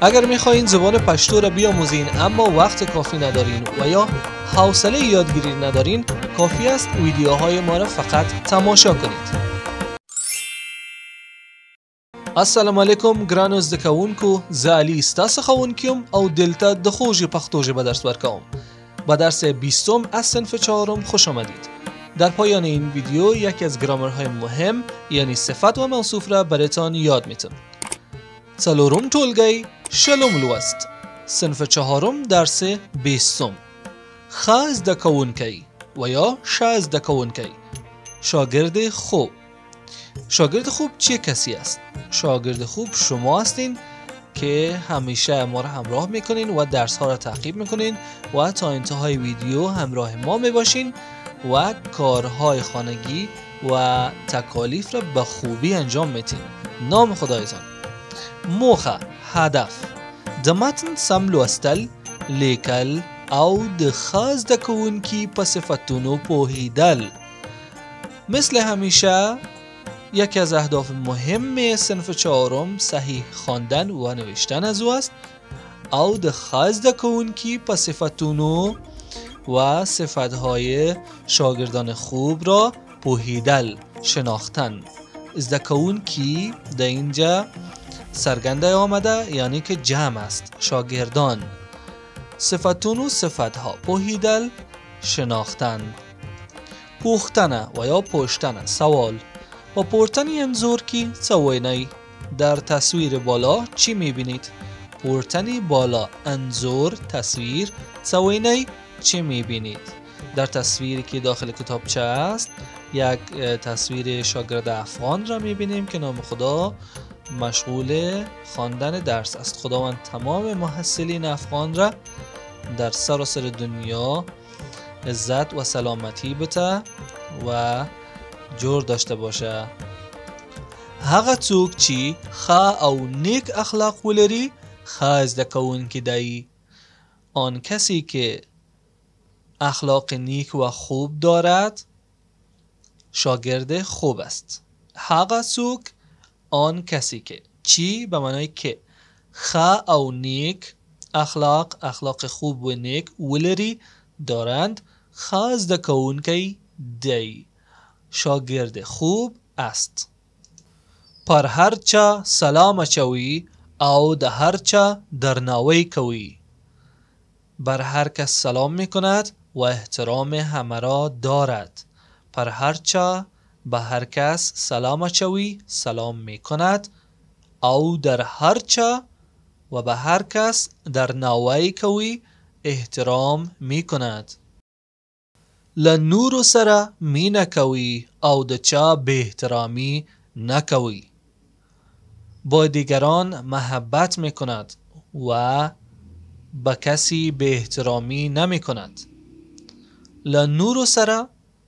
اگر میخواین زبان پشتو را بیاموزین اما وقت کافی ندارین و یا حوصله یادگیری ندارین، کافی است ویدیوهای ما را فقط تماشا کنید. السلام علیکم ګرانو زده کوونکو، زه علي ستاسو ښوونکی یم او دلته د خوږې پښتو ژبه درس ورکوم. به درس 20 از صنف 4 خوش آمدید. در پایان این ویدیو یکی از گرامرهای مهم یعنی صفت و موصوف را براتان یاد میتم. څلورم ټولګی شلم لوست، صنف 4 درس 20. ښه زده کوونکی و یا ښه زده کوونکی، شاگرد خوب. شاگرد خوب چه کسی است؟ شاگرد خوب شما هستین که همیشه ما را همراه میکنین و درس ها را تعقیب میکنین و تا انتهای ویدیو همراه ما میباشین و کارهای خانگی و تکالیف را به خوبی انجام میتین. نام خدایتان. موخه، هدف، د متن سم لوستل، لیکل او د ښه زده کوونکي په صفتونو پوهیدل. مثل همیشه یکی از اهداف مهم صنف 4 صحیح خواندن و نوشتن از او است او د ښه زده کوونکي په صفتونو و صفتهای شاگردان خوب را پوهیدل، شناختن. زده کوونکي در اینجا سرگنده آمده یعنی که جمع است، شاگردان. صفتونو صفتها، پوهیدل، شناختن. پوختن و یا پوشتن، سوال. با پورتنی انظور کی څه در تصویر بالا چی میبینید؟ پورتنی بالا انظور تصویر څه چی میبینید؟ در تصویری که داخل کتابچه است یک تصویر شاگرد افغان را میبینیم که نام خدا مشغول خواندن درس است. خداوند تمام محصلین افغان را در سراسر دنیا عزت و سلامتی بده و جور داشته باشه. هغه څوک چې ښه او نیک اخلاق ولري ښه زده کوونکی دی. آن کسی که اخلاق نیک و خوب دارد شاگرد خوب است. هغه څوک، آن کسی که، چی به معنای که، ښه او نیک اخلاق خوب و نیک ولري دارند ښه زده کوونکی دی، شاگرد خوب است. پر هر چا سلام اچوي او د هر چا درناوی کوي. بر هر کس سلام میکند و احترام همه را دارد. پر هر چا به هر کس سلام اچوي، سلام میکند او در هر چا و به هر کس درناوی کوي، احترام میکند. له نورو سره مینه کوي او د چا به احترامی نکوي. با دیگران محبت میکند و به کسی به احترامی نمی کند. له نورو سره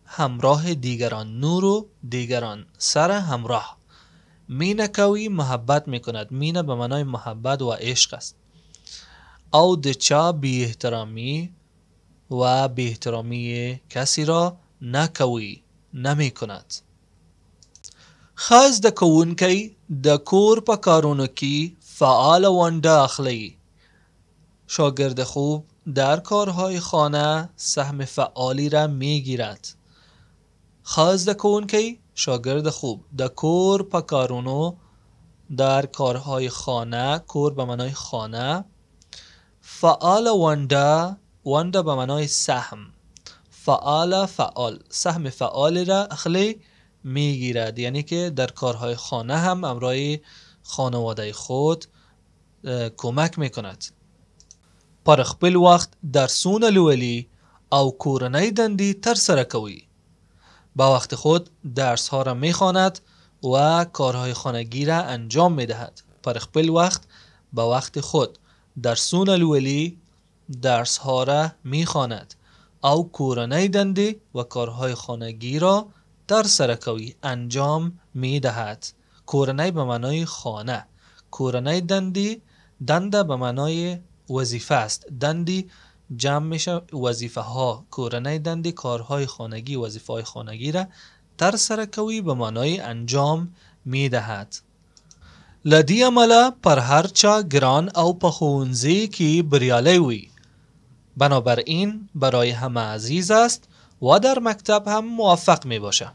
همراه دیگران، نورو دیگران، سره همراه. مینه کوي محبت میکند، مینه به معنای محبت و عشق است. او د چا بی احترامی و بی احترامی کسی را نکوي، نمی کند. ښه زده کوونکی د کور په کارونو کې فعال ونډه اخلي. شاگرد خوب در کارهای خانه سهم فعالی را میگیرد. ښه زده کوونکی شاگرد خوب د کور په کارونو، در کارهای خانه، کور به معنای خانه، فعال ونډه به معنای سهم، فعال سهم فعال را اخلی میگیرد، یعنی که در کارهای خانه هم همراه خانواده خود کمک میکند. پر خپل وخت درسونه لولي او کورنۍ دندې ترسره کوي. با وقت خود درس ها را میخواند و کارهای خانگی را انجام میدهد. پر خپل وقت با وقت خود درسونه لولي، درس ها را میخواند او کورنۍ دندې و کارهای خانگی را ترسره کوي، انجام میدهد. کورنۍ به معنای خانه، کورنۍ دندې، دنده به معنای وظیفه است. دندی جمع میشه وظیفه ها. کورنۍ دندې کارهای خانگی، وظیفه های خانگی را ترسره کوي به معنای انجام میدهد. لدی عمله پر هر چا گران او په ښوونځي کې بریالی وي. بنابراین برای همه عزیز است و در مکتب هم موفق می باشه.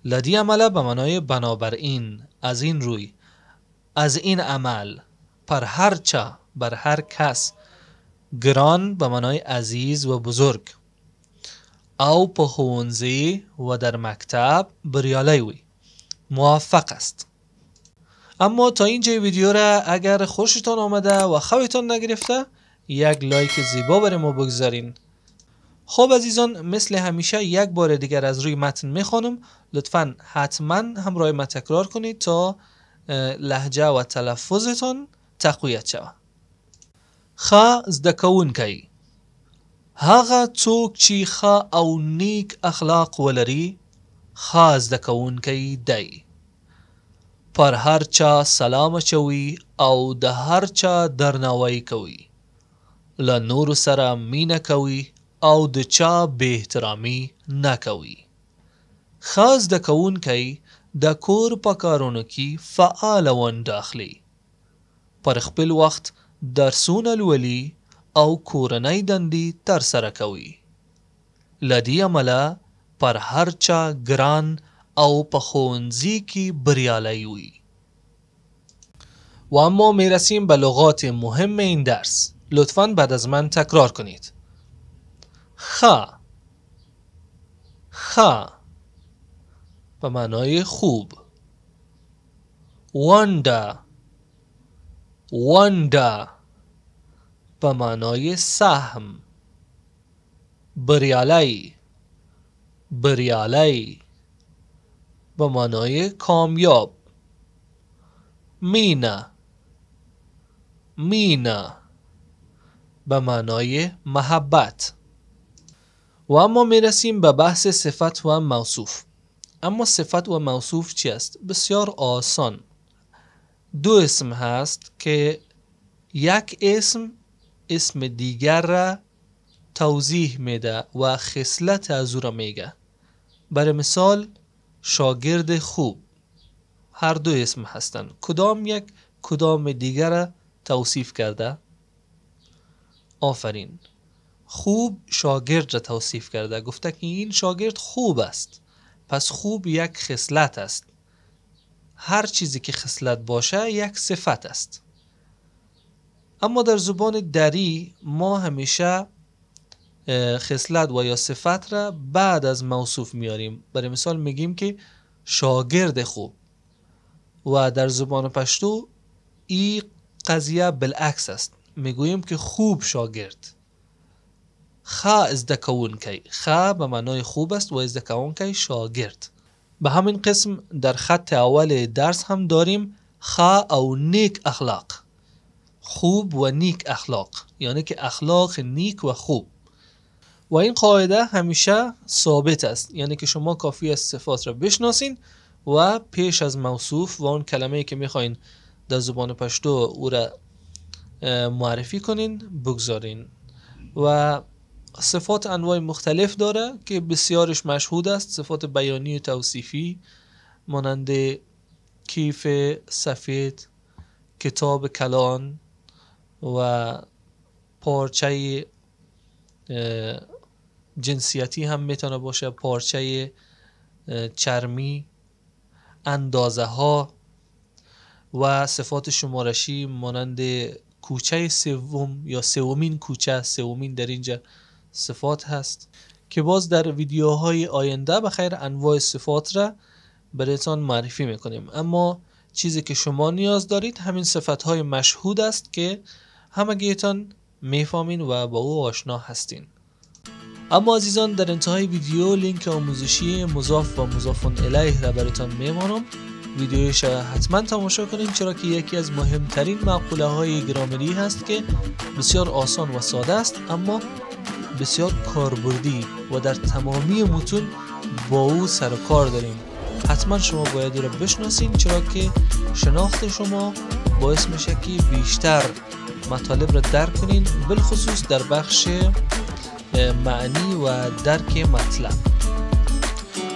لدی عمله به معنای بنابراین، از این روی، از این عمل، پر هر چا، بر هر کس، گران به معنای عزیز و بزرگ، او په ښوونځي و در مکتب بریالی وی، موفق است. اما تا اینجای ویدیو را اگر خوشتان آمده و خوابتان نگرفته یک لایک زیبا برای ما بگذارین. خب عزیزان، مثل همیشه یک بار دیگر از روی متن میخوانم. لطفاً حتما همراه ما تکرار کنید تا لهجه و تلفظتان تقویت شود. ښه زده کوونکی: هغه څوک چې ښه او نیک اخلاق ولري ښه زده کوونکی دی. پر هر چا سلام اچوي او د هر چا درناوی کوي. له نورو سره مینه کوي او د چا بې احترامي نه کوي. ښه زده کوونکی د کور په کارونو کې فعاله ونډه اخلي. پر خپل وخت درسونه لولي او کورنۍ دندې ترسره کوي. له دې امله پر هر چا ګران او په ښوونځي کې بریالی وي. و اما میرسیم به لغات مهم این درس. لطفاً بعد از من تکرار کنید. ښه، ښه به معنای خوب. ونډه، ونډه به معنای سهم. بریالی، بریالی به معنای کامیاب. مینه، مینه به معنای محبت. و اما میرسیم به بحث صفت و موصوف. اما صفت و موصوف چی است؟ بسیار آسان. دو اسم هست که یک اسم دیگر را توضیح میده و خصلت از او را میگه. برای مثال شاگرد خوب، هر دو اسم هستند. کدام یک کدام دیگر را توصیف کرده؟ آفرین. خوب شاگرد را توصیف کرده، گفته که این شاگرد خوب است. پس خوب یک خصلت است. هر چیزی که خصلت باشه یک صفت است. اما در زبان دری ما همیشه خصلت و یا صفت را بعد از موصوف میاریم. برای مثال میگیم که شاگرد خوب، و در زبان پشتو این قضیه بالعکس است. میگوییم که خوب شاگرد. ښه زده کوونکی، ښه به معنای خوب است و زده کوونکی شاگرد. به همین قسم در خط اول درس هم داریم ښه او نیک اخلاق. خوب و نیک اخلاق، یعنی که اخلاق نیک و خوب. و این قاعده همیشه ثابت است، یعنی که شما کافی است صفات را بشناسین و پیش از موصوف و اون کلمه‌ای که میخواین در زبان پشتو او را معرفی کنین بگذارین. و صفات انواع مختلف داره که بسیارش مشهود است. صفات بیانی و توصیفی مانند کیف سفید، کتاب کلان و پارچه جنسیتی هم میتونه باشه، پارچه چرمی، اندازه ها و صفات شمارشی مانند کوچه سوم یا سومین کوچه، سومین در اینجا صفات هست که باز در ویدیوهای آینده بخیر انواع صفات را برایتان معرفی میکنیم. اما چیزی که شما نیاز دارید همین صفتهای مشهود است که همگیتان میفهمین و با او آشنا هستین. اما عزیزان، در انتهای ویدیو لینک آموزشی مضاف و مضاف الیه را برایتان میمانم. ویدیویش حتما تماشا کنین، چرا که یکی از مهمترین مقوله های گرامری هست که بسیار آسان و ساده است اما بسیار کاربردی و در تمامی متون با او سر و کار داریم. حتما شما باید او را بشناسین، چرا که شناخت شما باعث میشه که بیشتر مطالب را درک کنین، بالخصوص در بخش معنی و درک مطلب.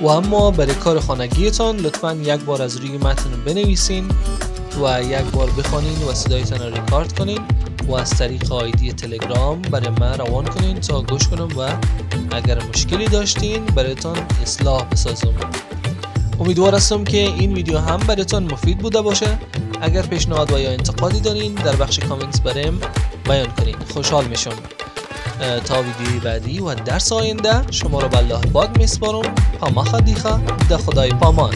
و اما برای کار خانگیتان لطفاً یک بار از روی متن بنویسین و یک بار بخوانین و صدایتان را ریکارد کنین و از طریق آیدی تلگرام برای من روان کنین تا گوش کنم و اگر مشکلی داشتین برایتان اصلاح بسازم. امیدوار هستم که این ویدیو هم برایتان مفید بوده باشه. اگر پیشنهاد و یا انتقادی دارین در بخش کامنت برایم بیان کنین، خوشحال میشم. تا ویدیوی بعدی و درس آینده شما رو به الله پاک میسپارم. پاما خدیخه ده خدای پامان.